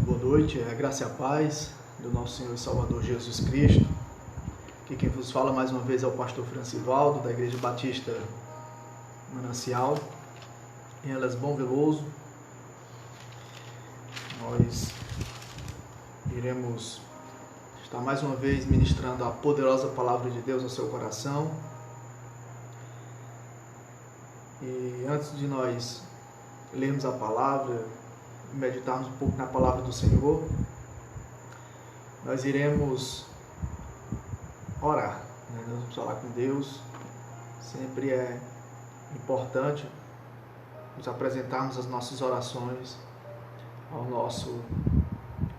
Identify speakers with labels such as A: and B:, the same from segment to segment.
A: Boa noite, a graça e a paz do nosso Senhor e Salvador Jesus Cristo. Aqui quem vos fala mais uma vez é o pastor Francivaldo, da Igreja Batista Manancial, em Elas Bom Veloso. Nós iremos estar mais uma vez ministrando a poderosa palavra de Deus ao seu coração. E antes de nós lermos a palavra, meditarmos um pouco na palavra do Senhor, nós iremos orar, né? Nós vamos falar com Deus. Sempre é importante nos apresentarmos as nossas orações ao nosso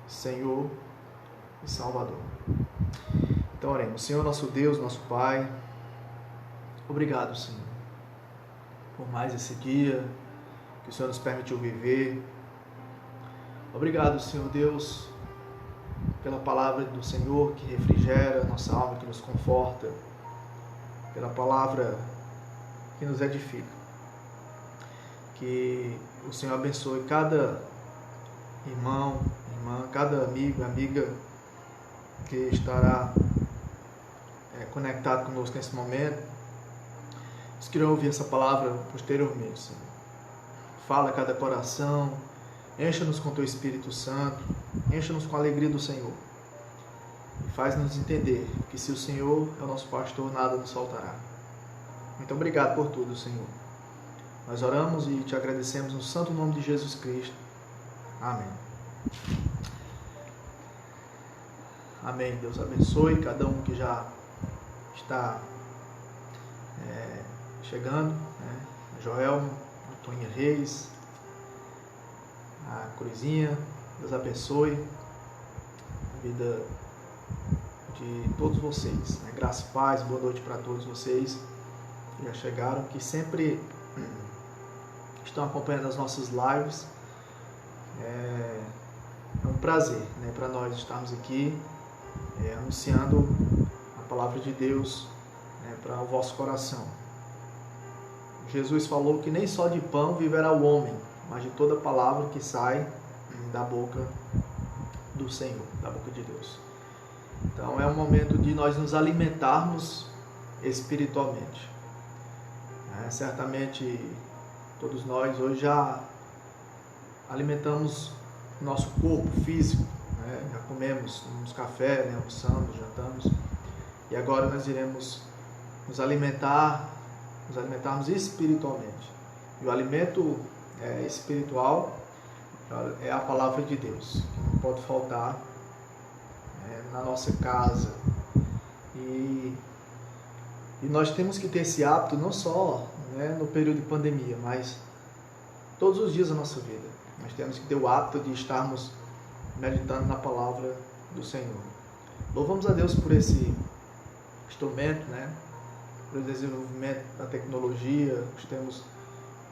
A: Senhor e Salvador. Então oremos. Senhor, nosso Deus, nosso Pai, obrigado, Senhor, por mais esse dia que o Senhor nos permitiu viver. Obrigado, Senhor Deus, pela palavra do Senhor que refrigera a nossa alma, que nos conforta, pela palavra que nos edifica. Que o Senhor abençoe cada irmão, irmã, cada amigo, amiga que estará conectado conosco nesse momento. Os que irão ouvir essa palavra posteriormente, Senhor. Fala a cada coração, encha-nos com Teu Espírito Santo, encha-nos com a alegria do Senhor. E faz-nos entender que se o Senhor é o nosso pastor, nada nos faltará. Muito obrigado por tudo, Senhor. Nós oramos e Te agradecemos no santo nome de Jesus Cristo. Amém. Amém. Deus abençoe cada um que já está chegando, né? Joelma, Antônia Reis, a Cruzinha. Deus abençoe a vida de todos vocês, né? Graça e paz, boa noite para todos vocês que já chegaram, que sempre estão acompanhando as nossas lives. É um prazer, né, para nós estarmos aqui anunciando a palavra de Deus, né, para o vosso coração. Jesus falou que nem só de pão viverá o homem, mas de toda palavra que sai da boca do Senhor, da boca de Deus. Então é um momento de nós nos alimentarmos espiritualmente. Certamente todos nós hoje já alimentamos o nosso corpo físico, né? Já comemos, tomamos café, né? Almoçamos, jantamos, e agora nós iremos nos alimentarmos espiritualmente. E o alimento espiritual é a palavra de Deus, que não pode faltar na nossa casa. E nós temos que ter esse hábito não só, né, no período de pandemia, mas todos os dias da nossa vida. Nós temos que ter o hábito de estarmos meditando na palavra do Senhor. Louvamos a Deus por esse instrumento, né, pelo desenvolvimento da tecnologia. Nós temos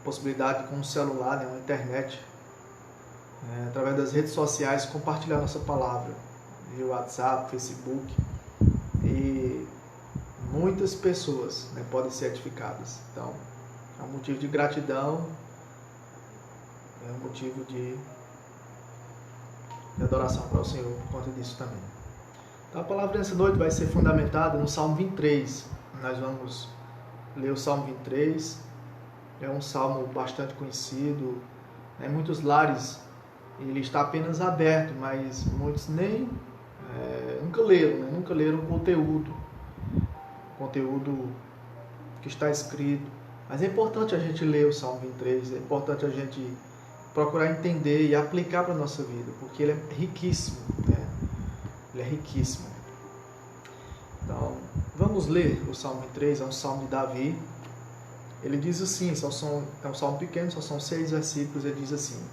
A: possibilidade com o celular, né, uma internet, através das redes sociais, compartilhar nossa palavra via WhatsApp, Facebook, e muitas pessoas, né, podem ser edificadas. Então é um motivo de gratidão, é um motivo de adoração para o Senhor por conta disso também. Então a palavra dessa noite vai ser fundamentada no Salmo 23. Nós vamos ler o Salmo 23. É um salmo bastante conhecido, né? Muitos lares ele está apenas aberto, mas muitos nunca leram, né? Nunca leram o conteúdo que está escrito. Mas é importante a gente ler o Salmo 23, é importante a gente procurar entender e aplicar para a nossa vida, porque ele é riquíssimo, né? Ele é riquíssimo. Então, vamos ler o Salmo 23, é um salmo de Davi. Ele diz assim, é um salmo pequeno, só são 6 versículos, ele diz assim: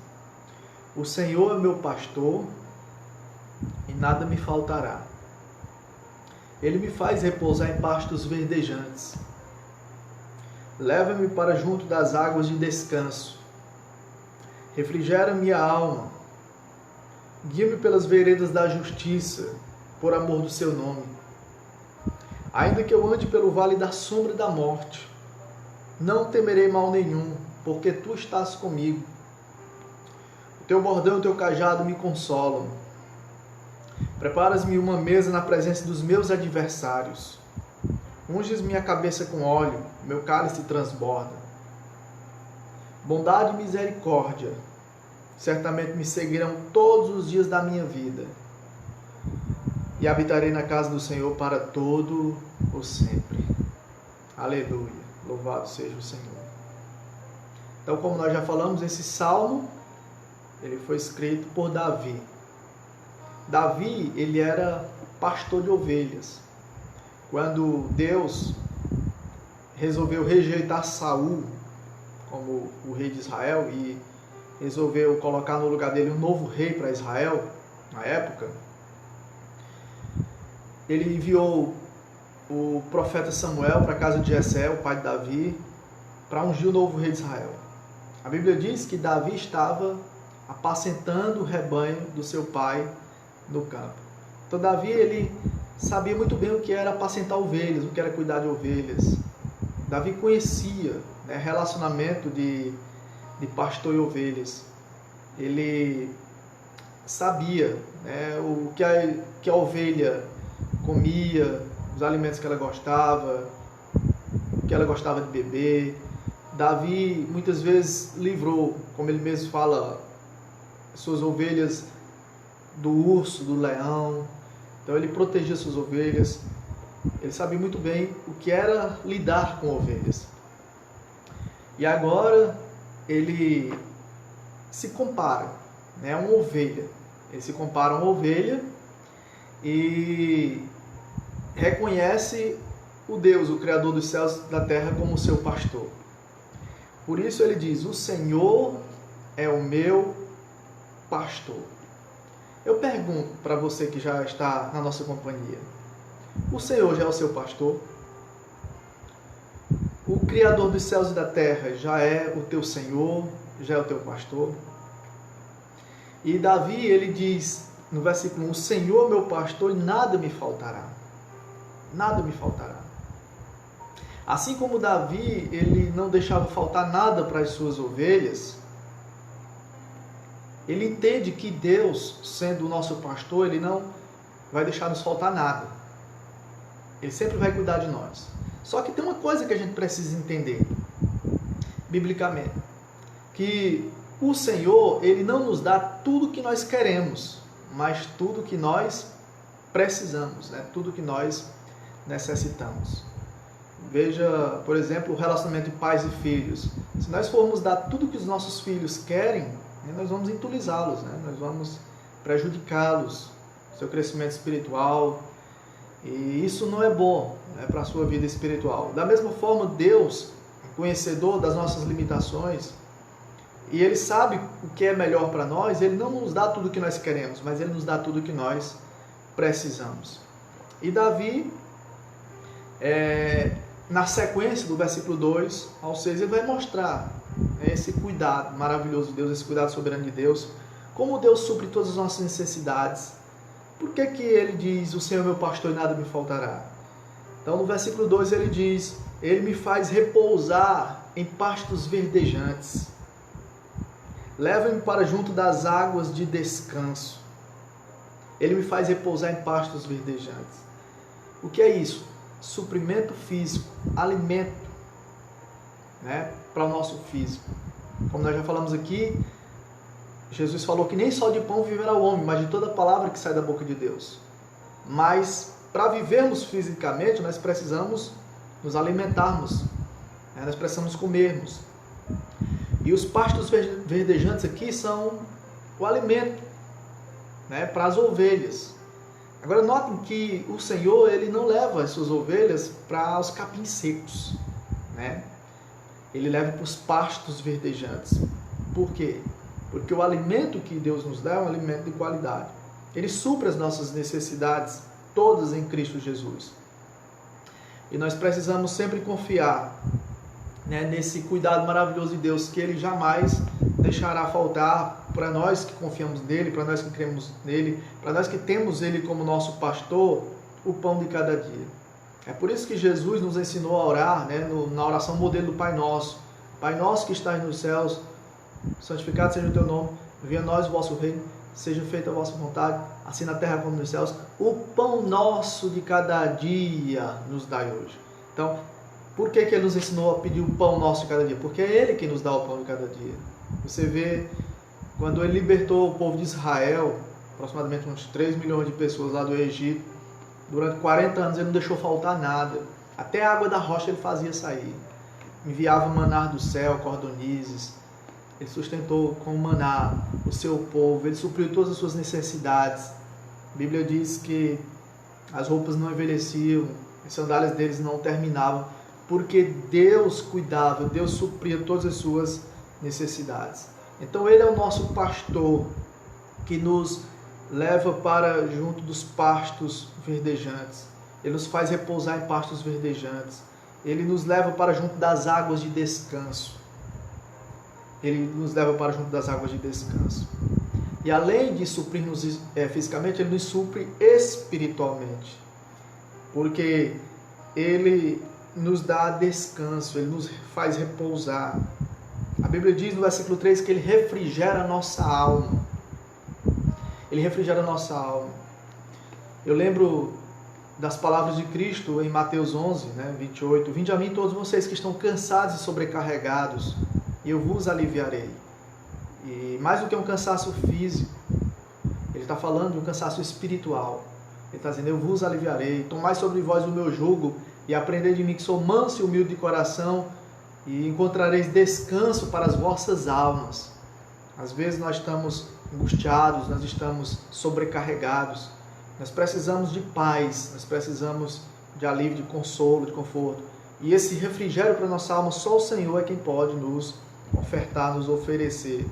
A: O Senhor é meu pastor e nada me faltará. Ele me faz repousar em pastos verdejantes. Leva-me para junto das águas de descanso. Refrigera minha alma. Guia-me pelas veredas da justiça, por amor do seu nome. Ainda que eu ande pelo vale da sombra da morte, não temerei mal nenhum, porque tu estás comigo. teu bordão e o teu cajado me consolam. Preparas-me uma mesa na presença dos meus adversários. Unges minha cabeça com óleo, meu cálice transborda. Bondade e misericórdia certamente me seguirão todos os dias da minha vida. E habitarei na casa do Senhor para todo o sempre. Aleluia. Louvado seja o Senhor. Então, como nós já falamos, esse salmo ele foi escrito por Davi. Davi, ele era pastor de ovelhas. Quando Deus resolveu rejeitar Saul como o rei de Israel e resolveu colocar no lugar dele um novo rei para Israel, na época, ele enviou o profeta Samuel para a casa de Jessé, o pai de Davi, para ungir o novo rei de Israel. A Bíblia diz que Davi estava apacentando o rebanho do seu pai no campo. Então Davi, ele sabia muito bem o que era apacentar ovelhas, o que era cuidar de ovelhas. Davi conhecia, né, relacionamento de pastor e ovelhas. Ele sabia, né, o que a ovelha comia, os alimentos que ela gostava, o que ela gostava de beber. Davi muitas vezes livrou, como ele mesmo fala, suas ovelhas do urso, do leão. Então ele protegia suas ovelhas. Ele sabia muito bem o que era lidar com ovelhas. E agora ele se compara, né, a uma ovelha. Ele se compara a uma ovelha e reconhece o Deus, o Criador dos céus e da terra, como seu pastor. Por isso ele diz: o Senhor é o meu pastor. Eu pergunto para você que já está na nossa companhia: o Senhor já é o seu pastor? O Criador dos céus e da terra já é o teu Senhor? Já é o teu pastor? E Davi, ele diz no versículo 1: o Senhor é meu pastor e nada me faltará. Nada me faltará. Assim como Davi, ele não deixava faltar nada para as suas ovelhas, ele entende que Deus, sendo o nosso pastor, ele não vai deixar nos faltar nada. Ele sempre vai cuidar de nós. Só que tem uma coisa que a gente precisa entender, biblicamente, que o Senhor, ele não nos dá tudo que nós queremos, mas tudo que nós precisamos, né? Tudo que nós necessitamos. Veja, por exemplo, o relacionamento de pais e filhos. Se nós formos dar tudo que os nossos filhos querem, né, nós vamos entulizá-los, né? Nós vamos prejudicá-los, seu crescimento espiritual, e isso não é bom, né, para a sua vida espiritual. Da mesma forma, Deus, conhecedor das nossas limitações, e Ele sabe o que é melhor para nós, Ele não nos dá tudo o que nós queremos, mas Ele nos dá tudo o que nós precisamos. E Davi, na sequência do versículo 2 ao 6, ele vai mostrar esse cuidado maravilhoso de Deus, esse cuidado soberano de Deus, como Deus supre todas as nossas necessidades. Por que que ele diz: o Senhor é meu pastor e nada me faltará? Então no versículo 2 ele diz: ele me faz repousar em pastos verdejantes, leva-me para junto das águas de descanso. Ele me faz repousar em pastos verdejantes. O que é isso? Suprimento físico, alimento, né, para o nosso físico. Como nós já falamos aqui, Jesus falou que nem só de pão viverá o homem, mas de toda palavra que sai da boca de Deus. Mas para vivermos fisicamente, nós precisamos nos alimentarmos, né, nós precisamos comermos. E os pastos verdejantes aqui são o alimento, né, para as ovelhas. Agora notem que o Senhor, ele não leva as suas ovelhas para os capins secos, né? Ele leva para os pastos verdejantes. Por quê? Porque o alimento que Deus nos dá é um alimento de qualidade. Ele supre as nossas necessidades, todas em Cristo Jesus. E nós precisamos sempre confiar, né, nesse cuidado maravilhoso de Deus, que Ele jamais deixará faltar para nós que confiamos nele, para nós que cremos nele, para nós que temos ele como nosso pastor, o pão de cada dia. É por isso que Jesus nos ensinou a orar, né, na oração modelo do Pai Nosso. Pai nosso que estás nos céus, santificado seja o teu nome, venha a nós o vosso reino, seja feita a vossa vontade, assim na terra como nos céus. O pão nosso de cada dia nos dai hoje. Então, por que ele nos ensinou a pedir o pão nosso de cada dia? Porque é Ele que nos dá o pão de cada dia. Você vê, quando Ele libertou o povo de Israel, aproximadamente uns 3 milhões de pessoas lá do Egito, durante 40 anos Ele não deixou faltar nada. Até a água da rocha Ele fazia sair. Enviava maná do céu, cordonizes. Ele sustentou com o maná o seu povo. Ele supriu todas as suas necessidades. A Bíblia diz que as roupas não envelheciam, as sandálias deles não terminavam, porque Deus cuidava, Deus supria todas as suas necessidades. Então Ele é o nosso pastor, que nos leva para junto dos pastos verdejantes. Ele nos faz repousar em pastos verdejantes. Ele nos leva para junto das águas de descanso. Ele nos leva para junto das águas de descanso. E além de suprir-nos fisicamente, Ele nos supre espiritualmente. Porque Ele nos dá descanso, Ele nos faz repousar. A Bíblia diz no versículo 3 que Ele refrigera a nossa alma. Ele refrigera a nossa alma. Eu lembro das palavras de Cristo em Mateus 11, 28. Vinde a mim todos vocês que estão cansados e sobrecarregados, e eu vos aliviarei. E mais do que um cansaço físico, Ele está falando de um cansaço espiritual. Ele está dizendo, eu vos aliviarei. Tomai sobre vós o meu jugo e aprendei de mim que sou manso e humilde de coração, e encontrareis descanso para as vossas almas. Às vezes nós estamos angustiados, nós estamos sobrecarregados. Nós precisamos de paz, nós precisamos de alívio, de consolo, de conforto. E esse refrigério para a nossa alma, só o Senhor é quem pode nos ofertar, nos oferecer.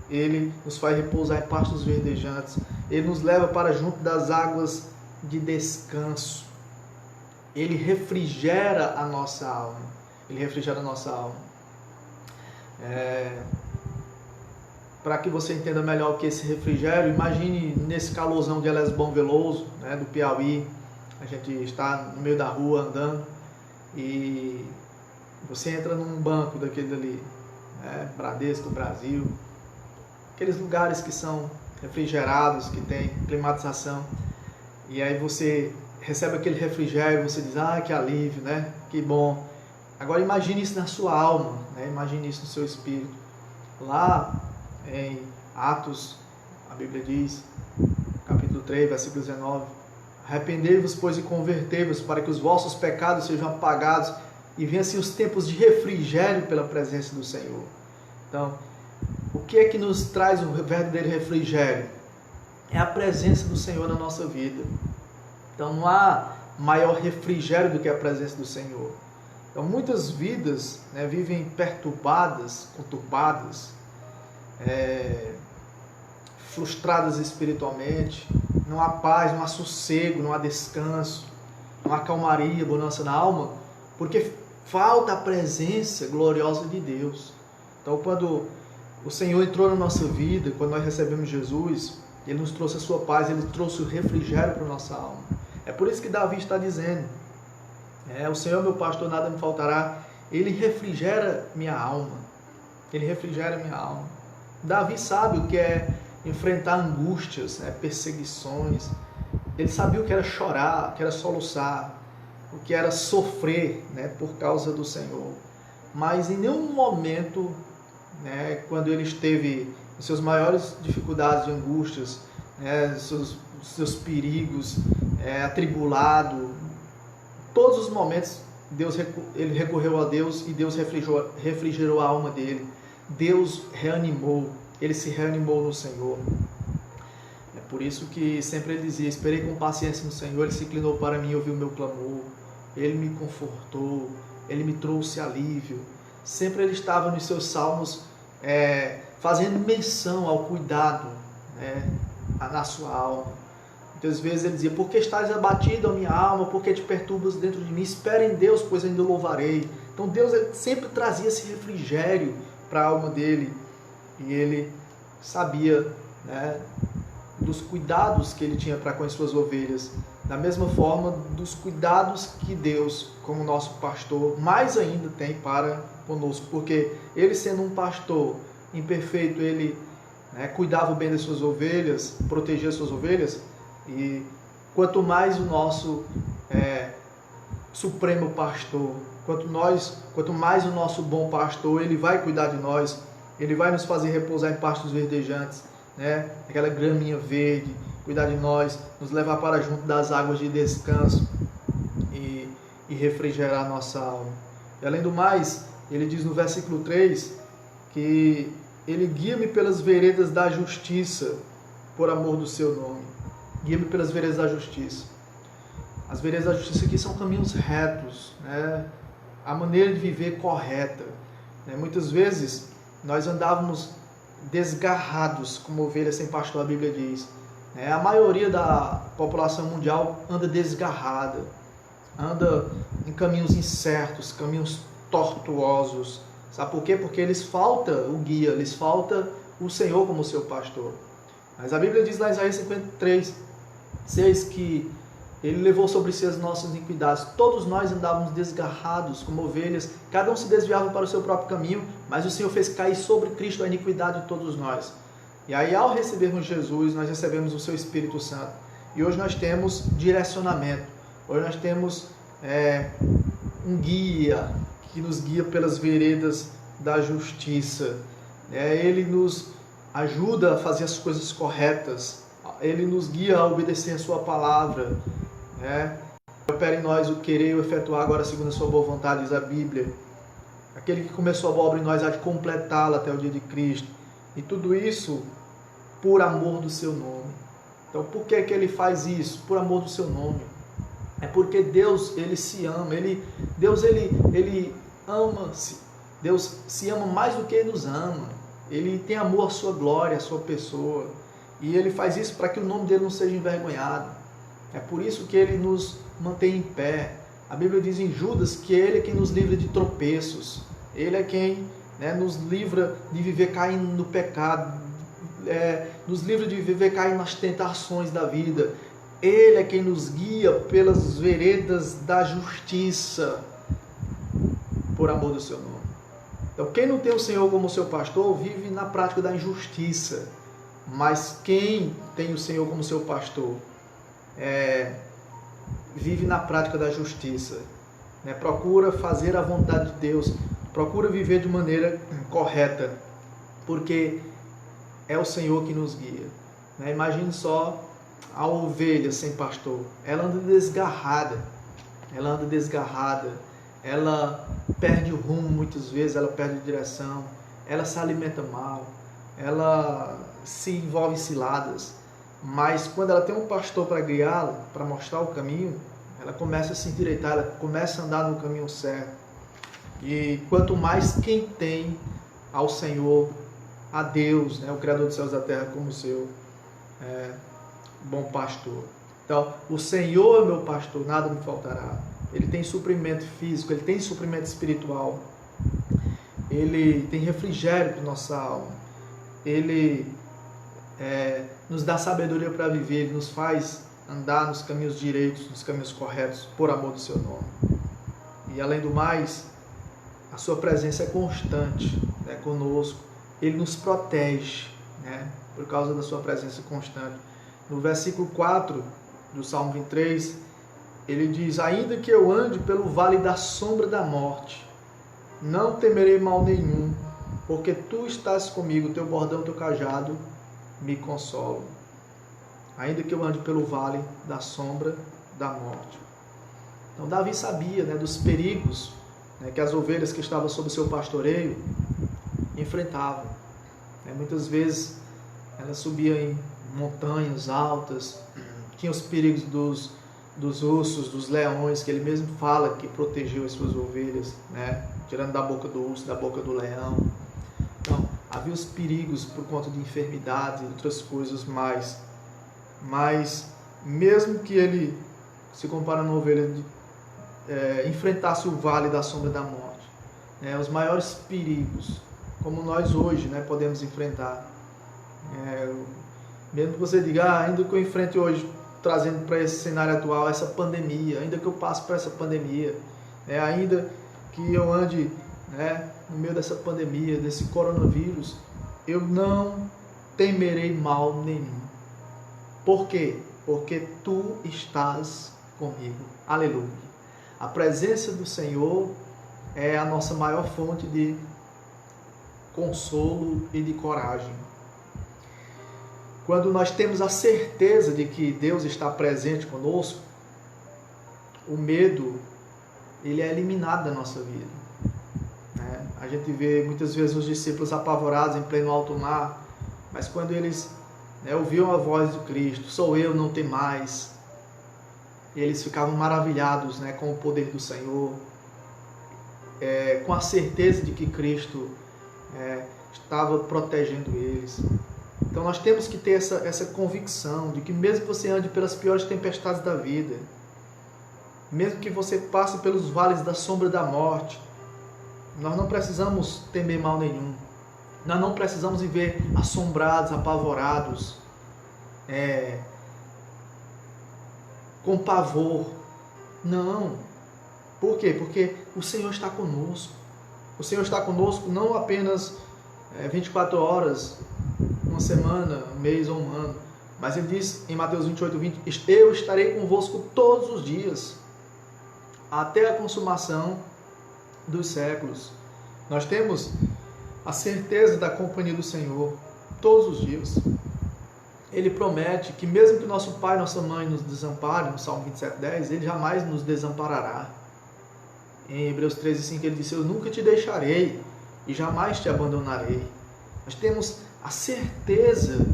A: Ele nos faz repousar em pastos verdejantes. Ele nos leva para junto das águas de descanso. Ele refrigera a nossa alma. Ele refrigera a nossa alma. Para que você entenda melhor o que é esse refrigério, imagine nesse calorzão de Elesbão Veloso, do Piauí. A gente está no meio da rua andando e você entra num banco daquele ali, Bradesco, Brasil, aqueles lugares que são refrigerados, que tem climatização, e aí você recebe aquele refrigério, você diz, que alívio, que bom. Agora imagine isso na sua alma, imagine isso no seu espírito. Lá em Atos, a Bíblia diz, capítulo 3, versículo 19, arrependei-vos, pois, e convertei-vos, para que os vossos pecados sejam apagados, e venham assim os tempos de refrigério pela presença do Senhor. Então, o que é que nos traz o verdadeiro refrigério? É a presença do Senhor na nossa vida. Então, não há maior refrigério do que a presença do Senhor. Então, muitas vidas vivem perturbadas, conturbadas, frustradas espiritualmente. Não há paz, não há sossego, não há descanso, não há calmaria, bonança na alma, porque falta a presença gloriosa de Deus. Então, quando o Senhor entrou na nossa vida, quando nós recebemos Jesus, Ele nos trouxe a sua paz, Ele trouxe o refrigério para a nossa alma. É por isso que Davi está dizendo, o Senhor meu pastor, nada me faltará. Ele refrigera minha alma. Ele refrigera minha alma. Davi sabe o que é enfrentar angústias, perseguições. Ele sabia o que era chorar, o que era soluçar, o que era sofrer por causa do Senhor. Mas em nenhum momento, quando ele esteve em suas maiores dificuldades e angústias, seus perigos, atribulado, todos os momentos ele recorreu a Deus e Deus refrigerou a alma dele. Deus reanimou, ele se reanimou no Senhor. É por isso que sempre ele dizia, esperei com paciência no Senhor, ele se inclinou para mim e ouviu o meu clamor, ele me confortou, ele me trouxe alívio. Sempre ele estava nos seus salmos fazendo menção ao cuidado na sua alma. Muitas vezes ele dizia, por que estás abatido, a minha alma, por que te perturbas dentro de mim? Espera em Deus, pois ainda o louvarei. Então Deus sempre trazia esse refrigério para a alma dele. E ele sabia dos cuidados que ele tinha para com as suas ovelhas. Da mesma forma, dos cuidados que Deus, como nosso pastor, mais ainda tem para conosco. Porque ele, sendo um pastor imperfeito, ele né, cuidava bem das suas ovelhas, protegia as suas ovelhas, e quanto mais o nosso supremo pastor, quanto mais o nosso bom pastor, ele vai cuidar de nós, ele vai nos fazer repousar em pastos verdejantes, né, aquela graminha verde, cuidar de nós, nos levar para junto das águas de descanso e refrigerar nossa alma. E além do mais, ele diz no versículo 3 que ele guia-me pelas veredas da justiça por amor do seu nome. Guia-me pelas veredas da justiça. As veredas da justiça aqui são caminhos retos, né? A maneira de viver correta. Muitas vezes nós andávamos desgarrados como ovelhas sem pastor, a Bíblia diz. A maioria da população mundial anda desgarrada, anda em caminhos incertos, caminhos tortuosos. Sabe por quê? Porque lhes falta o guia, lhes falta o Senhor como seu pastor. Mas a Bíblia diz lá em Isaías 53:6 que ele levou sobre si as nossas iniquidades. Todos nós andávamos desgarrados como ovelhas, cada um se desviava para o seu próprio caminho, mas o Senhor fez cair sobre Cristo a iniquidade de todos nós. E aí, ao recebermos Jesus, nós recebemos o seu Espírito Santo. E hoje nós temos direcionamento. Hoje nós temos um guia que nos guia pelas veredas da justiça. Ele nos ajuda a fazer as coisas corretas. Ele nos guia a obedecer a sua palavra. Opera em nós o querer e o efetuar agora segundo a sua boa vontade, diz a Bíblia. Aquele que começou a boa obra em nós há de completá-la até o dia de Cristo. E tudo isso por amor do seu nome. Então, por que ele faz isso? Por amor do seu nome. É porque Deus, ele se ama. Deus ama-se. Deus se ama mais do que ele nos ama. Ele tem amor à sua glória, à sua pessoa. E ele faz isso para que o nome dele não seja envergonhado. É por isso que ele nos mantém em pé. A Bíblia diz em Judas que ele é quem nos livra de tropeços. Ele é quem nos livra de viver caindo no pecado, nos livra de viver caindo nas tentações da vida. Ele é quem nos guia pelas veredas da justiça, por amor do seu nome. Então, quem não tem o Senhor como seu pastor, vive na prática da injustiça. Mas quem tem o Senhor como seu pastor, vive na prática da justiça. Procura fazer a vontade de Deus, procura viver de maneira correta, porque é o Senhor que nos guia. Imagine só a ovelha sem pastor. Ela anda desgarrada, ela perde o rumo muitas vezes, ela perde a direção, ela se alimenta mal, ela se envolve em ciladas. Mas quando ela tem um pastor para guiá-la, para mostrar o caminho, ela começa a se endireitar, ela começa a andar no caminho certo. E quanto mais quem tem ao Senhor, a Deus, o Criador dos céus e da terra, como seu bom pastor. Então, o Senhor é meu pastor, nada me faltará. Ele tem suprimento físico, ele tem suprimento espiritual, ele tem refrigério para nossa alma, ele nos dá sabedoria para viver, ele nos faz andar nos caminhos direitos, nos caminhos corretos, por amor do seu nome. E além do mais, a sua presença é constante conosco, ele nos protege, por causa da sua presença constante. No versículo 4 do Salmo 23, ele diz: ainda que eu ande pelo vale da sombra da morte, não temerei mal nenhum, porque tu estás comigo, teu bordão, teu cajado me consolam. Ainda que eu ande pelo vale da sombra da morte. Então Davi sabia dos perigos que as ovelhas que estavam sob o seu pastoreio enfrentavam. Muitas vezes elas subiam em montanhas altas, tinha os perigos dos ursos, dos leões, que ele mesmo fala que protegeu as suas ovelhas, tirando da boca do urso, da boca do leão. Então, havia os perigos por conta de enfermidades e outras coisas mais. Mas, mesmo que ele, se comparando a uma ovelha, enfrentasse o vale da sombra da morte, os maiores perigos, como nós hoje podemos enfrentar. Mesmo que você diga, ainda que eu enfrente hoje, trazendo para esse cenário atual, essa pandemia, ainda que eu passe por essa pandemia, ainda que eu ande no meio dessa pandemia, desse coronavírus, eu não temerei mal nenhum. Por quê? Porque tu estás comigo. Aleluia. A presença do Senhor é a nossa maior fonte de consolo e de coragem. Quando nós temos a certeza de que Deus está presente conosco, o medo ele é eliminado da nossa vida. A gente vê muitas vezes os discípulos apavorados em pleno alto mar, mas quando eles ouviam a voz de Cristo, sou eu, não tem mais, eles ficavam maravilhados com o poder do Senhor, com a certeza de que Cristo estava protegendo eles. Então nós temos que ter essa convicção de que mesmo que você ande pelas piores tempestades da vida, mesmo que você passe pelos vales da sombra da morte, nós não precisamos temer mal nenhum. Nós não precisamos viver assombrados, apavorados, com pavor. Não. Por quê? Porque o Senhor está conosco. O Senhor está conosco não apenas 24 horas, uma semana, um mês ou um ano, mas Ele diz em Mateus 28:20, eu estarei convosco todos os dias, até a consumação dos séculos. Nós temos a certeza da companhia do Senhor todos os dias. Ele promete que mesmo que nosso pai e nossa mãe nos desamparem, no Salmo 27:10, Ele jamais nos desamparará. Em Hebreus 13:5 Ele disse, eu nunca te deixarei e jamais te abandonarei. Nós temos a certeza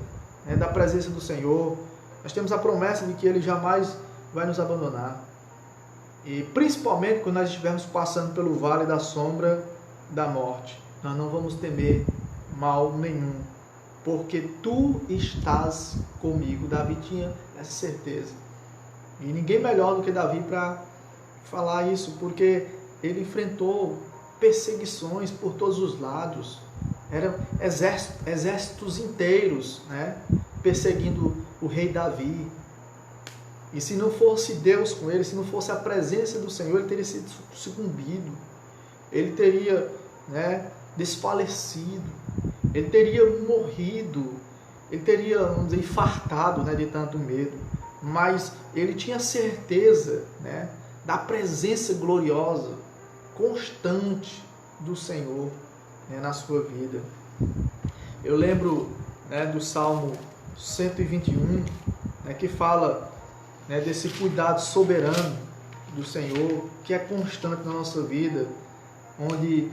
A: da presença do Senhor, nós temos a promessa de que Ele jamais vai nos abandonar. E principalmente quando nós estivermos passando pelo vale da sombra da morte, nós não vamos temer mal nenhum, porque tu estás comigo. Davi tinha essa certeza. E ninguém melhor do que Davi para falar isso, porque ele enfrentou perseguições por todos os lados. Eram exércitos inteiros perseguindo o rei Davi. E se não fosse Deus com ele, se não fosse a presença do Senhor, ele teria sido sucumbido. Ele teria desfalecido. Ele teria morrido. Ele teria, vamos dizer, infartado de tanto medo. Mas ele tinha certeza da presença gloriosa, constante do Senhor na sua vida. Eu lembro do Salmo 121, que fala desse cuidado soberano do Senhor, que é constante na nossa vida, onde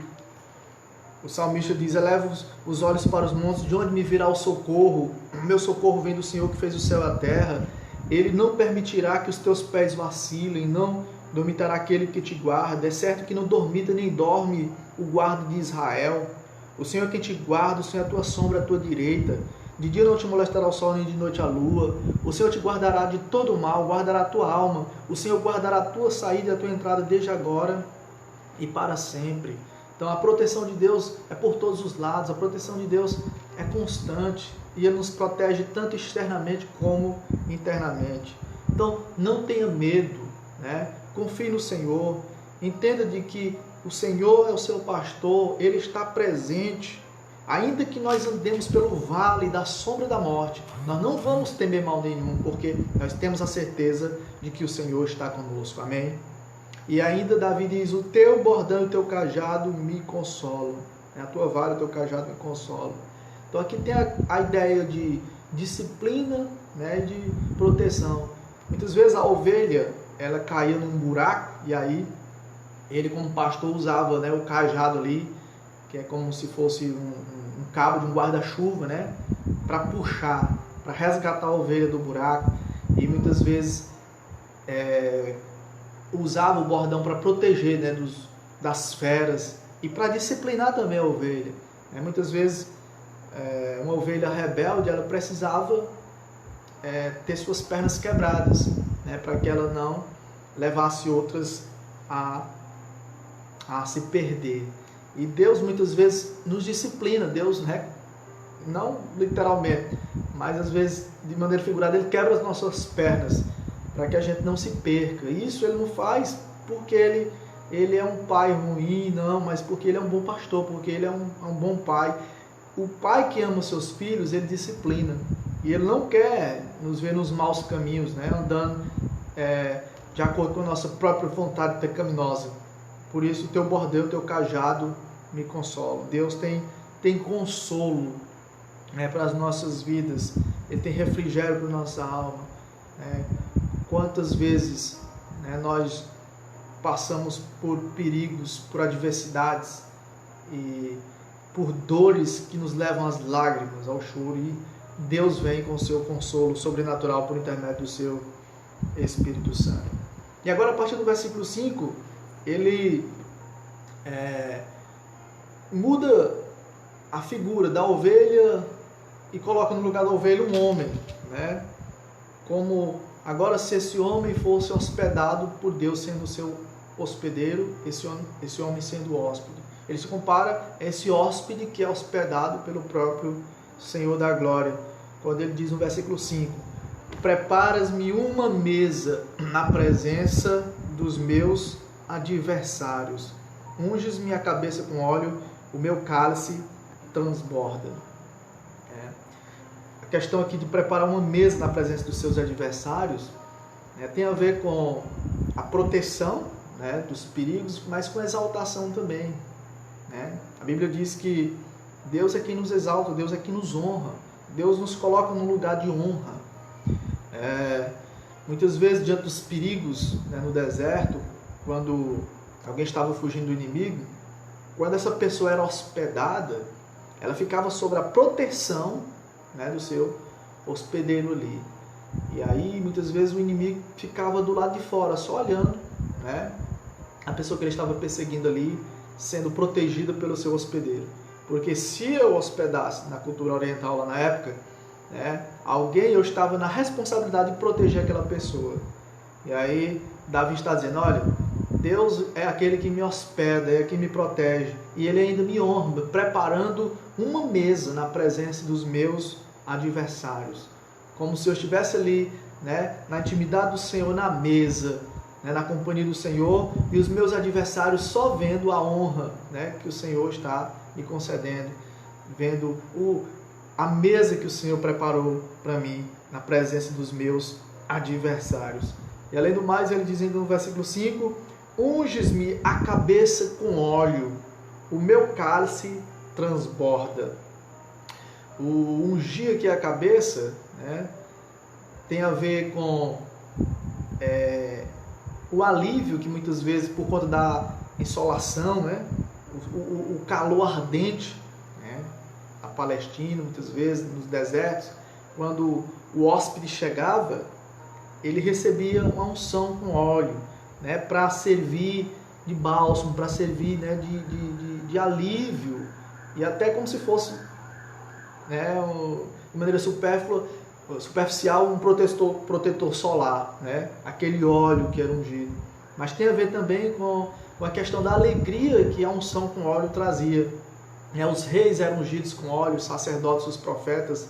A: o salmista diz, eleva os olhos para os montes, de onde me virá o socorro? O meu socorro vem do Senhor que fez o céu e a terra. Ele não permitirá que os teus pés vacilem, não dormitará aquele que te guarda. É certo que não dormita nem dorme o guarda de Israel. O Senhor é quem te guarda, o Senhor é a tua sombra, a tua direita. De dia não te molestará o sol, nem de noite a lua. O Senhor te guardará de todo o mal, guardará a tua alma. O Senhor guardará a tua saída e a tua entrada desde agora e para sempre. Então a proteção de Deus é por todos os lados, a proteção de Deus é constante e Ele nos protege tanto externamente como internamente. Então não tenha medo, confie no Senhor, entenda de que o Senhor é o seu pastor, Ele está presente. Ainda que nós andemos pelo vale da sombra da morte, nós não vamos temer mal nenhum, porque nós temos a certeza de que o Senhor está conosco. Amém? E ainda Davi diz, o teu bordão e o teu cajado me consolam. A tua vara e o teu cajado me consolam. Então aqui tem a ideia de disciplina, de proteção. Muitas vezes a ovelha, ela caía num buraco, e aí ele como pastor usava o cajado ali, que é como se fosse um cabo de um guarda-chuva, para puxar, para resgatar a ovelha do buraco. E muitas vezes usava o bordão para proteger das feras e para disciplinar também a ovelha. Muitas vezes uma ovelha rebelde, ela precisava ter suas pernas quebradas, para que ela não levasse outras a se perder. E Deus muitas vezes nos disciplina. Deus, não literalmente, mas às vezes de maneira figurada, Ele quebra as nossas pernas para que a gente não se perca. Isso Ele não faz porque Ele é um pai ruim, não, mas porque Ele é um bom pastor, porque Ele é um bom pai. o pai que ama os seus filhos, ele disciplina. E ele não quer nos ver nos maus caminhos, né? Andando de acordo com a nossa própria vontade pecaminosa. Por isso, o teu bordão, o teu cajado me consolam. Deus tem consolo, né, para as nossas vidas. Ele tem refrigério para a nossa alma. Né? Quantas vezes, né, nós passamos por perigos, por adversidades e por dores que nos levam às lágrimas, ao choro, e Deus vem com o seu consolo sobrenatural por intermédio do seu Espírito Santo. E agora, a partir do versículo 5, ele muda a figura da ovelha e coloca no lugar da ovelha um homem, né? Como agora, se esse homem fosse hospedado por Deus sendo o seu hospedeiro, esse homem sendo hóspede. Ele se compara a esse hóspede que é hospedado pelo próprio Senhor da glória, quando ele diz no versículo 5: preparas-me uma mesa na presença dos meus adversários, unges-me a cabeça com óleo, o meu cálice transborda. A questão aqui de preparar uma mesa na presença dos seus adversários, né, tem a ver com a proteção, né, dos perigos, mas com a exaltação também. Né? A Bíblia diz que Deus é quem nos exalta, Deus é quem nos honra, Deus nos coloca num lugar de honra. Muitas vezes, diante dos perigos, né, no deserto, quando alguém estava fugindo do inimigo, quando essa pessoa era hospedada, ela ficava sob a proteção, né, do seu hospedeiro ali. E aí, muitas vezes, o inimigo ficava do lado de fora, só olhando, né, a pessoa que ele estava perseguindo ali, sendo protegida pelo seu hospedeiro. Porque se eu hospedasse na cultura oriental lá na época, né, eu estava na responsabilidade de proteger aquela pessoa. E aí Davi está dizendo: olha, Deus é aquele que me hospeda, é quem me protege, e Ele ainda me honra, preparando uma mesa na presença dos meus adversários, como se eu estivesse ali, né, na intimidade do Senhor, na mesa, né, na companhia do Senhor, e os meus adversários só vendo a honra, né, que o Senhor está me concedendo, vendo a mesa que o Senhor preparou para mim na presença dos meus adversários. E além do mais, ele diz no versículo 5: unges-me a cabeça com óleo, o meu cálice transborda. O ungir aqui a cabeça, né, tem a ver com o alívio que muitas vezes, por conta da insolação, né, o calor ardente, né, a Palestina, muitas vezes nos desertos, quando o hóspede chegava, ele recebia uma unção com óleo, né, para servir de bálsamo, para servir, né, de alívio, e até como se fosse, né, de maneira superficial, um protetor solar, né, aquele óleo que era ungido. Mas tem a ver também com a questão da alegria que a unção com óleo trazia. Os reis eram ungidos com óleo, os sacerdotes, os profetas,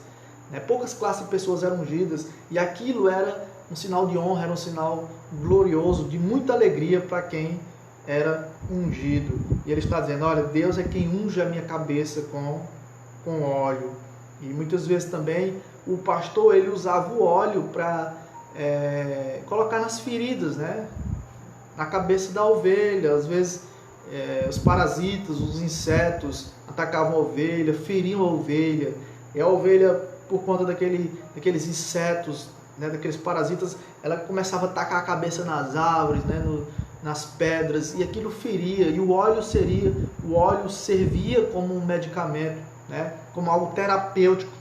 A: né, poucas classes de pessoas eram ungidas, e aquilo era um sinal de honra, era um sinal glorioso, de muita alegria para quem era ungido. E ele está dizendo: olha, Deus é quem unge a minha cabeça com óleo. E muitas vezes também o pastor, ele usava o óleo para colocar nas feridas, né, na cabeça da ovelha. Às vezes os parasitas, os insetos atacavam a ovelha, feriam a ovelha, e a ovelha, por conta daqueles insetos, né, daqueles parasitas, ela começava a atacar a cabeça nas árvores, né, nas pedras, e aquilo feria, e o óleo servia como um medicamento, né, como algo terapêutico,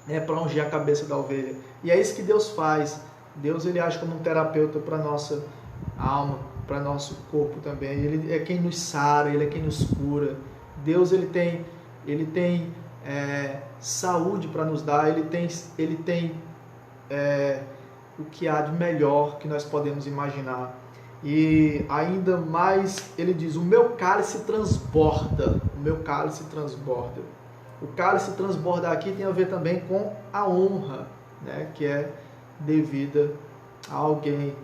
A: né, para ungir a cabeça da ovelha. E é isso que Deus faz. Deus, ele age como um terapeuta para a nossa alma, para nosso corpo também. Ele é quem nos sara, ele é quem nos cura. Deus, ele tem saúde para nos dar, ele tem o que há de melhor que nós podemos imaginar. E ainda mais, ele diz: o meu cálice transborda, o meu cálice transborda. O cálice transbordar aqui tem a ver também com a honra, né, que é devida a alguém.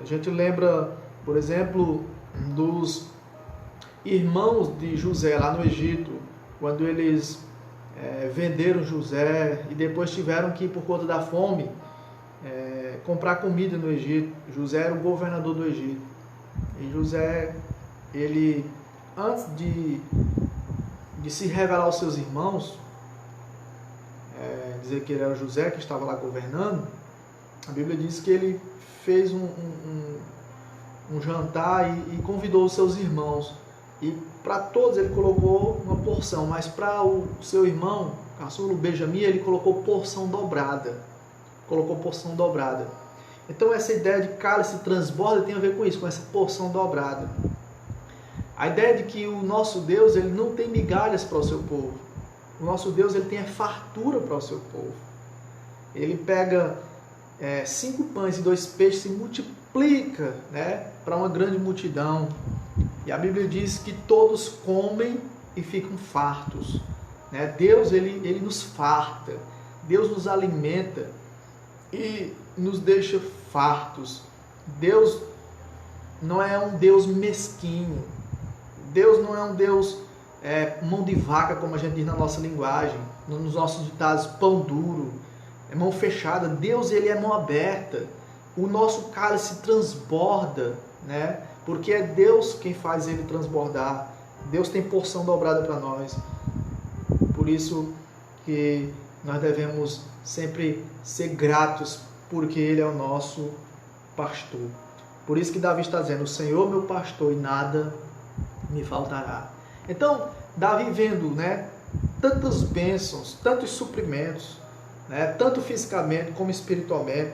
A: A gente lembra, por exemplo, dos irmãos de José lá no Egito, quando eles venderam José e depois tiveram que, por conta da fome, comprar comida no Egito. José era o governador do Egito. E José, ele, antes de se revelar aos seus irmãos, dizer que ele era José que estava lá governando, a Bíblia diz que ele fez um jantar e convidou os seus irmãos. E para todos ele colocou uma porção, mas para o seu irmão, caçula, Benjamim, ele colocou porção dobrada. Então essa ideia de cálice transborda tem a ver com isso, com essa porção dobrada. A ideia de que o nosso Deus, ele não tem migalhas para o seu povo. O nosso Deus, ele tem fartura para o seu povo. Ele pega 5 pães e 2 peixes e multiplica, para uma grande multidão. E a Bíblia diz que todos comem e ficam fartos. Deus, ele nos farta. Deus nos alimenta e nos deixa fartos. Deus não é um Deus mesquinho. Deus não é um Deus mão de vaca, como a gente diz na nossa linguagem, nos nossos ditados, pão duro, mão fechada. Deus, ele é mão aberta. O nosso cálice transborda, porque é Deus quem faz ele transbordar. Deus tem porção dobrada para nós. Por isso que nós devemos sempre ser gratos, porque ele é o nosso pastor. Por isso que Davi está dizendo: o Senhor meu pastor e nada me faltará. Então, Davi vendo, tantas bênçãos, tantos suprimentos, tanto fisicamente como espiritualmente,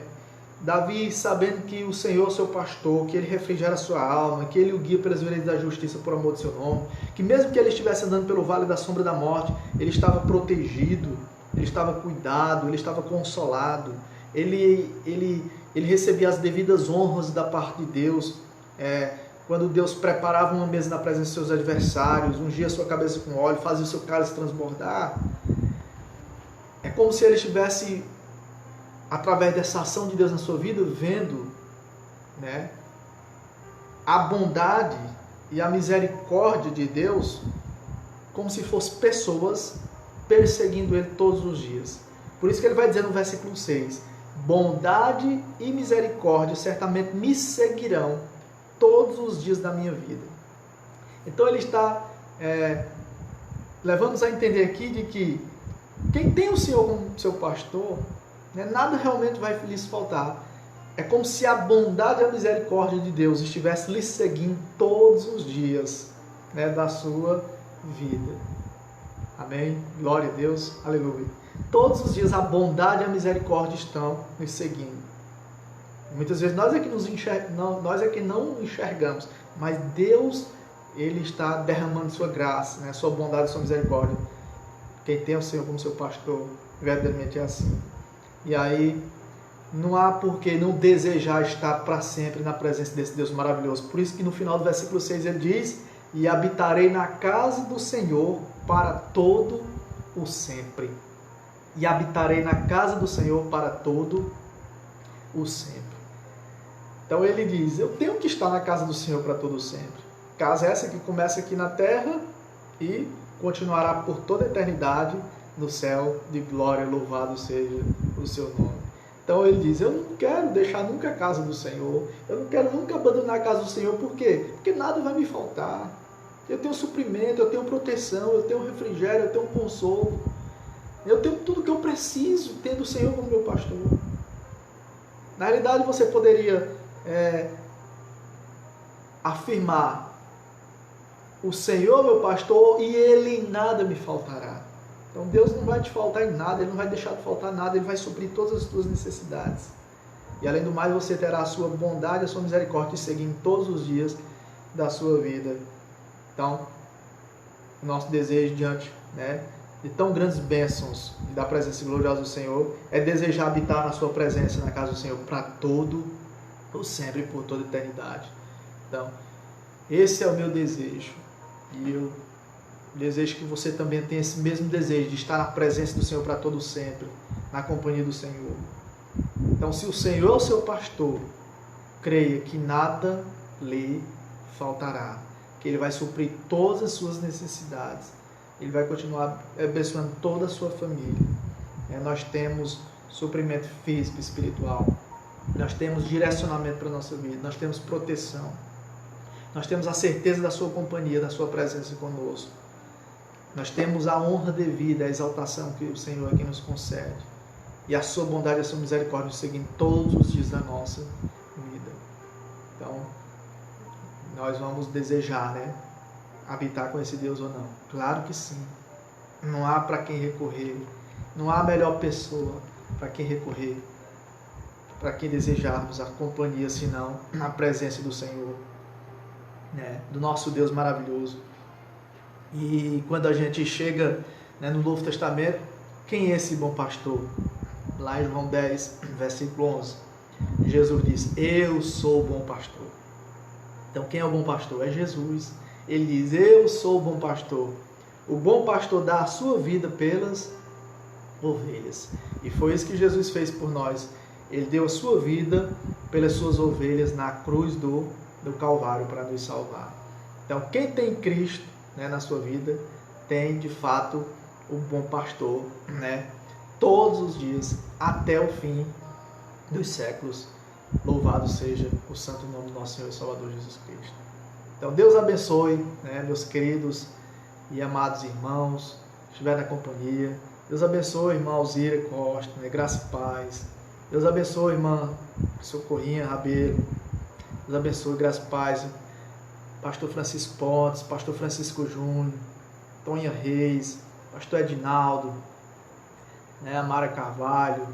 A: Davi sabendo que o Senhor é o seu pastor, que ele refrigera a sua alma, que ele o guia pelas veredas da justiça por amor do seu nome, que mesmo que ele estivesse andando pelo vale da sombra da morte, ele estava protegido, ele estava cuidado, ele estava consolado, ele recebia as devidas honras da parte de Deus. Quando Deus preparava uma mesa na presença de seus adversários, ungia a sua cabeça com óleo, fazia o seu cálice transbordar, é como se ele estivesse, através dessa ação de Deus na sua vida, vendo a bondade e a misericórdia de Deus como se fossem pessoas perseguindo ele todos os dias. Por isso que ele vai dizer no versículo 6, bondade e misericórdia certamente me seguirão todos os dias da minha vida. Então ele está levando-nos a entender aqui de que quem tem o Senhor como seu pastor, nada realmente vai lhes faltar. É como se a bondade e a misericórdia de Deus estivesse lhe seguindo todos os dias da sua vida. Amém? Glória a Deus. Aleluia. Todos os dias a bondade e a misericórdia estão nos seguindo. Muitas vezes nós é que não enxergamos, mas Deus, ele está derramando sua graça, sua bondade e sua misericórdia. Quem tem o Senhor como seu pastor, verdadeiramente é assim. E aí, não há por que não desejar estar para sempre na presença desse Deus maravilhoso. Por isso que no final do versículo 6 ele diz: e habitarei na casa do Senhor para todo o sempre. E habitarei na casa do Senhor para todo o sempre. Então ele diz: eu tenho que estar na casa do Senhor para todo o sempre. Casa essa que começa aqui na terra e continuará por toda a eternidade no céu de glória. Louvado seja o seu nome. Então ele diz: eu não quero deixar nunca a casa do Senhor, eu não quero nunca abandonar a casa do Senhor. Por quê? Porque nada vai me faltar. Eu tenho suprimento, eu tenho proteção, eu tenho refrigério, eu tenho consolo, eu tenho tudo que eu preciso, tendo o Senhor como meu pastor. Na realidade, você poderia afirmar: o Senhor meu pastor e Ele em nada me faltará. Então Deus não vai te faltar em nada, Ele não vai deixar de faltar nada, Ele vai suprir todas as tuas necessidades. E além do mais, você terá a sua bondade e a sua misericórdia te seguindo todos os dias da sua vida. Então, o nosso desejo diante de tão grandes bênçãos e da presença gloriosa do Senhor é desejar habitar na sua presença, na casa do Senhor, para todo ou sempre, por toda a eternidade. Então, esse é o meu desejo. E eu desejo que você também tenha esse mesmo desejo de estar na presença do Senhor para todo sempre, na companhia do Senhor. Então, se o Senhor é o seu pastor, creia que nada lhe faltará, que Ele vai suprir todas as suas necessidades. Ele vai continuar abençoando toda a sua família. Nós temos suprimento físico e espiritual. Nós temos direcionamento para a nossa vida. Nós temos proteção. Nós temos a certeza da sua companhia, da sua presença conosco. Nós temos a honra devida, a exaltação que o Senhor aqui nos concede. E a sua bondade e a sua misericórdia nos seguem todos os dias da nossa vida. Então, nós vamos desejar, habitar com esse Deus ou não? Claro que sim. Não há para quem recorrer. Não há melhor pessoa para quem recorrer, para quem desejarmos a companhia, senão a presença do Senhor, do nosso Deus maravilhoso. E quando a gente chega no Novo Testamento, quem é esse bom pastor? Lá em João 10, versículo 11, Jesus diz: eu sou o bom pastor. Então quem é o bom pastor? É Jesus. Ele diz: eu sou o bom pastor. O bom pastor dá a sua vida pelas ovelhas. E foi isso que Jesus fez por nós. Ele deu a sua vida pelas suas ovelhas na cruz do Calvário para nos salvar. Então quem tem Cristo na sua vida tem de fato o bom pastor, todos os dias até o fim dos séculos. Louvado seja o santo nome do nosso Senhor e Salvador Jesus Cristo. Então Deus abençoe, meus queridos e amados irmãos que estiverem na companhia. Deus abençoe, irmã Alzira Costa, graça e paz. Deus abençoe, irmã Socorrinha Rabelo. Deus abençoe, graça e paz. Pastor Francisco Pontes, Pastor Francisco Júnior, Tonha Reis, Pastor Edinaldo, Amara Carvalho.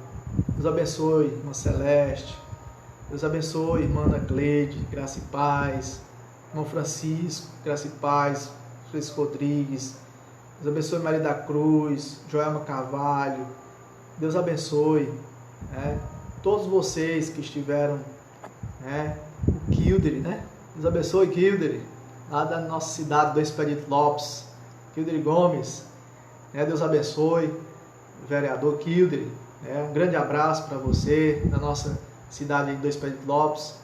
A: Deus abençoe, irmã Celeste. Deus abençoe, irmã Ana Cleide, graça e paz. Irmão Francisco, graça e paz. Francisco Rodrigues. Deus abençoe Maria da Cruz, Joelma Carvalho. Deus abençoe todos vocês que estiveram, o Kildere, Deus abençoe Kildere, lá da nossa cidade do Expedito Lopes, Kildere Gomes. Deus abençoe o vereador Kildere. Um grande abraço para você, da nossa cidade do Expedito Lopes.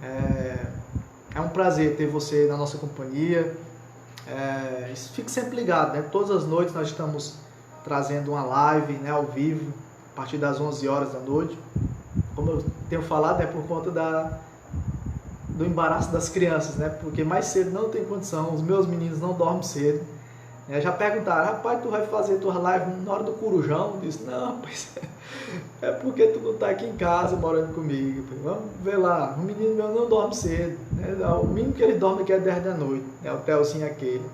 A: É um prazer ter você na nossa companhia. Fique sempre ligado, todas as noites nós estamos trazendo uma live ao vivo, a partir das 11 horas da noite. Como eu tenho falado, por conta do embaraço das crianças, porque mais cedo não tem condição, os meus meninos não dormem cedo. Já perguntaram: rapaz, tu vai fazer tua live na hora do corujão? Eu disse: não, rapaz, é porque tu não está aqui em casa morando comigo. Vamos ver lá, o menino meu não dorme cedo, o mínimo que ele dorme aqui é 10 da noite, o Telzinho aquele.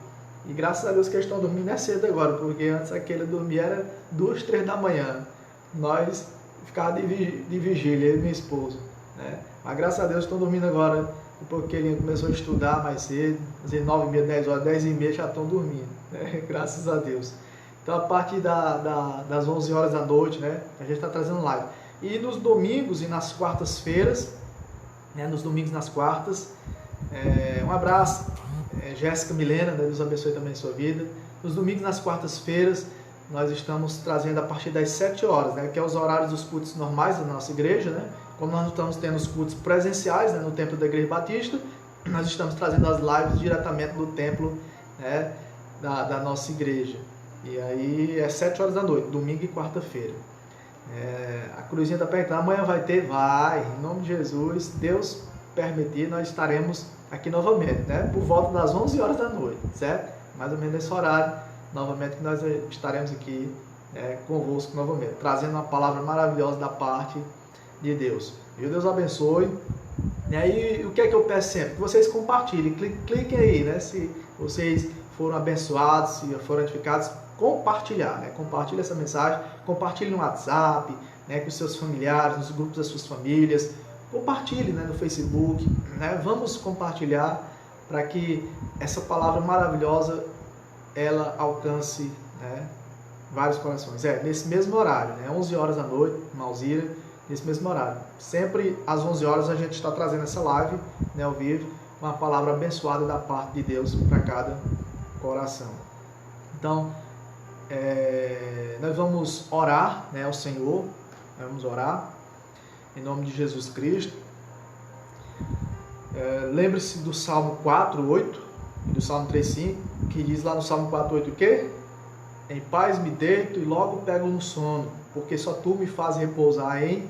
A: E graças a Deus que eles estão dormindo cedo agora, porque antes aquele dormia era 2, 3 da manhã. Nós ficávamos de vigília, eu e minha esposa. Mas graças a Deus estão dormindo agora, porque ele começou a estudar mais cedo, às vezes 9h30, 10 horas, 10h30 já estão dormindo, graças a Deus. Então a partir das 11 horas da noite, a gente está trazendo live. E nos domingos e nas quartas-feiras, nos domingos e nas quartas, um abraço, Jéssica Milena, Deus abençoe também a sua vida. Nos domingos e nas quartas-feiras, nós estamos trazendo a partir das 7 horas, que é os horários dos cultos normais da nossa igreja, Como nós não estamos tendo os cultos presenciais no templo da Igreja Batista, nós estamos trazendo as lives diretamente do templo da nossa igreja. E aí é 7 horas da noite, domingo e quarta-feira. A Cruzinha está perguntando: amanhã vai ter? Vai, em nome de Jesus, Deus permitir, nós estaremos aqui novamente, por volta das 11 horas da noite, certo? Mais ou menos nesse horário, novamente, que nós estaremos aqui convosco novamente, trazendo uma palavra maravilhosa da parte de Deus. E Deus abençoe. E aí, o que é que eu peço sempre? Que vocês compartilhem, cliquem aí, se vocês foram abençoados, se foram edificados, compartilhar, compartilhe essa mensagem, compartilhe no WhatsApp, com os seus familiares, nos grupos das suas famílias, compartilhe no Facebook, vamos compartilhar para que essa palavra maravilhosa ela alcance vários corações. Nesse mesmo horário, 11 horas da noite, Malzira, nesse mesmo horário. Sempre às 11 horas a gente está trazendo essa live ao vivo, uma palavra abençoada da parte de Deus para cada coração. Então, nós vamos orar ao Senhor, vamos orar em nome de Jesus Cristo. Lembre-se do Salmo 4:8, e do Salmo 3,5, que diz lá no Salmo 4,8 o quê? Em paz me deito e logo pego no sono, porque só tu me fazes repousar em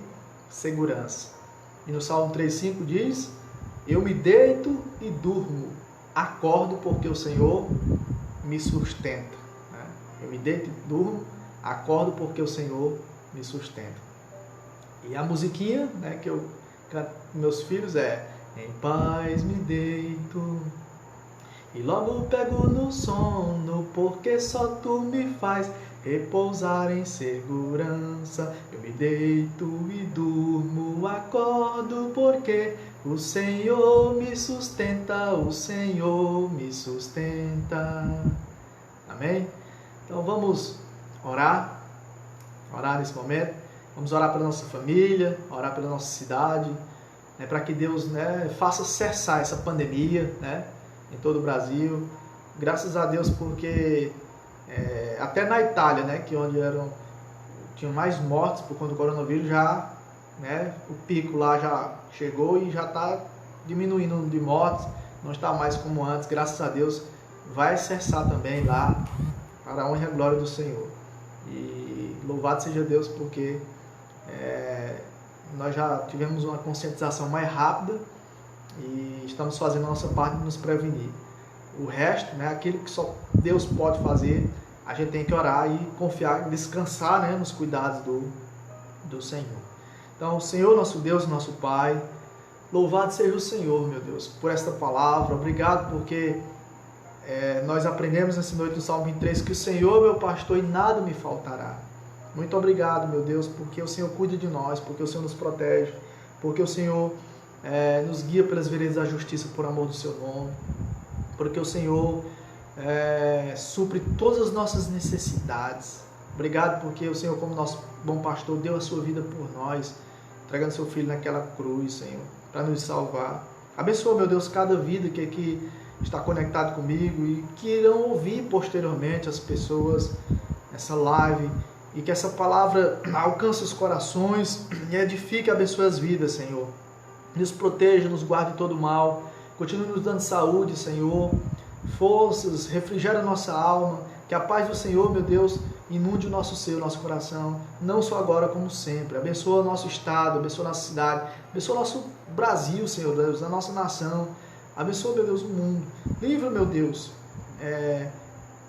A: segurança. E no Salmo 3,5 diz, eu me deito e durmo, acordo porque o Senhor me sustenta. Eu me deito e durmo, acordo porque o Senhor me sustenta. E a musiquinha, né, que eu canto com meus filhos é em paz me deito e logo pego no sono, porque só tu me faz repousar em segurança. Eu me deito e durmo, acordo porque o Senhor me sustenta, o Senhor me sustenta. Amém? Então vamos orar nesse momento. Vamos orar pela nossa família, orar pela nossa cidade, né, para que Deus, né, faça cessar essa pandemia, né, em todo o Brasil. Graças a Deus, porque até na Itália, né, que onde tinham mais mortes por conta do coronavírus, já, né, o pico lá já chegou e já está diminuindo de mortes, não está mais como antes. Graças a Deus, vai cessar também lá, para a honra e a glória do Senhor. E louvado seja Deus, porque nós já tivemos uma conscientização mais rápida e estamos fazendo a nossa parte de nos prevenir. O resto, né, aquilo que só Deus pode fazer, a gente tem que orar e confiar, descansar, né, nos cuidados do Senhor. Então, Senhor, nosso Deus, nosso Pai, louvado seja o Senhor, meu Deus, por esta palavra. Obrigado porque nós aprendemos nessa noite do Salmo 23 que o Senhor é meu pastor e nada me faltará. Muito obrigado, meu Deus, porque o Senhor cuida de nós, porque o Senhor nos protege, porque o Senhor nos guia pelas veredas da justiça por amor do seu nome, porque o Senhor supre todas as nossas necessidades. Obrigado porque o Senhor, como nosso bom pastor, deu a sua vida por nós, entregando seu Filho naquela cruz, Senhor, para nos salvar. Abençoa, meu Deus, cada vida que aqui está conectado comigo e que irão ouvir posteriormente as pessoas nessa live, e que essa palavra alcance os corações e edifique e abençoe as vidas, Senhor. Nos proteja, nos guarde de todo mal, continue nos dando saúde, Senhor, forças, refrigera a nossa alma, que a paz do Senhor, meu Deus, inunde o nosso ser, o nosso coração, não só agora como sempre. Abençoa o nosso estado, abençoa a nossa cidade, abençoa o nosso Brasil, Senhor Deus, a nossa nação. Abençoa, meu Deus, o mundo. Livra, meu Deus,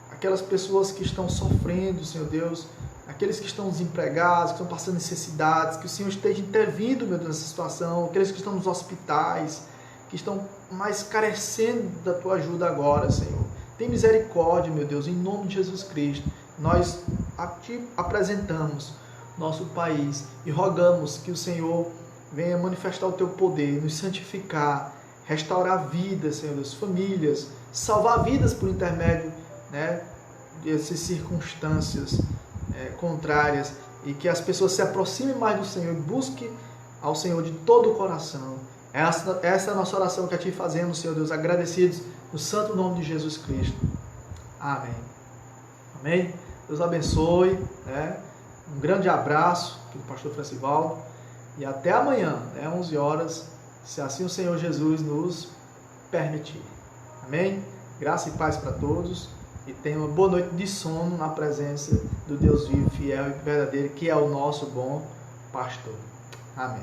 A: aquelas pessoas que estão sofrendo, Senhor Deus, aqueles que estão desempregados, que estão passando necessidades, que o Senhor esteja intervindo, meu Deus, nessa situação, aqueles que estão nos hospitais, que estão mais carecendo da Tua ajuda agora, Senhor. Tem misericórdia, meu Deus, em nome de Jesus Cristo. Nós Te apresentamos nosso país e rogamos que o Senhor venha manifestar o Teu poder, nos santificar, restaurar vidas, Senhor Deus, famílias, salvar vidas por intermédio, né, dessas circunstâncias contrárias, e que as pessoas se aproximem mais do Senhor e busquem ao Senhor de todo o coração. Essa é a nossa oração que a Ti fazemos, Senhor Deus, agradecidos no santo nome de Jesus Cristo. Amém. Amém. Deus abençoe, né? Um grande abraço aqui do pastor Francivaldo e até amanhã, 11 horas, se assim o Senhor Jesus nos permitir. Amém? Graça e paz para todos. E tenha uma boa noite de sono na presença do Deus vivo, fiel e verdadeiro, que é o nosso bom pastor. Amém.